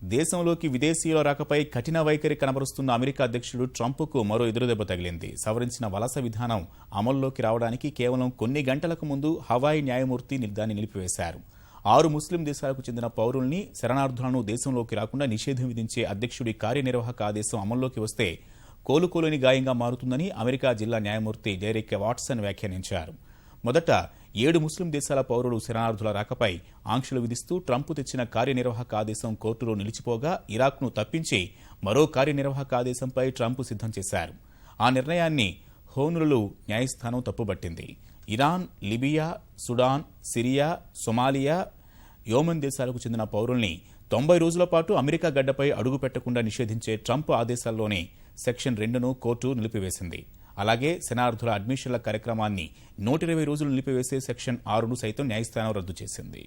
దేశంలోకి విదేశీయుల రాకపై కఠిన వైఖరి కనబరుస్తున్న అమెరికా అధ్యక్షుడు ట్రంప్కు మరో ఎదురుదెబ్బ తగిలింది. సవరించిన వలస విధానం అమల్లోకి రావడానికి కేవలం కొన్ని గంటలకు ముందు హవాయి న్యాయమూర్తి దాన్ని నిలిపివేశారు. 6 ముస్లిం దేశాలకు చెందిన పౌరుల్ని, శరణార్థులను దేశంలోకి రాకుండా నిషేధం విధించే అధ్యక్షుడి కార్యనిర్వాహక ఆదేశం అమల్లోకి వస్తే కోలుకోలేని గాయంగా మారుతుందని అమెరికా జిల్లా న్యాయమూర్తి డెరిక్ వాట్సన్ వ్యాఖ్యానించారు. మొదట 7 ముస్లిం దేశాల పౌరులు శరణార్థుల రాకపై ఆంక్షలు విధిస్తూ ట్రంప్ తెచ్చిన కార్యనిర్వాహక ఆదేశం కోర్టులో నిలిచిపోగా ఇరాక్ను తప్పించి మరో కార్యనిర్వాహక ఆదేశంపై ట్రంప్ సిద్ధం చేశారు. ఆ నిర్ణయాన్ని హోనులు న్యాయస్థానం తప్పుబట్టింది. Iran, Libya, Sudan, Syria, Somalia, Yemen దేశాలకు చెందిన పౌరుల్ని 90 రోజుల పాటు అమెరికా గడ్డపై అడుగు పెట్టకుండా నిషేధించే ట్రంప్ ఆదేశాల్లోనే సెక్షన్ 2ను కోర్టు నిలిపివేసింది. అలాగే శరణార్థుల అడ్మిషన్ల కార్యక్రమాన్ని 120 రోజులు నిలిపివేసే సెక్షన్ 6ను సైతం న్యాయస్థానం రద్దు చేసింది.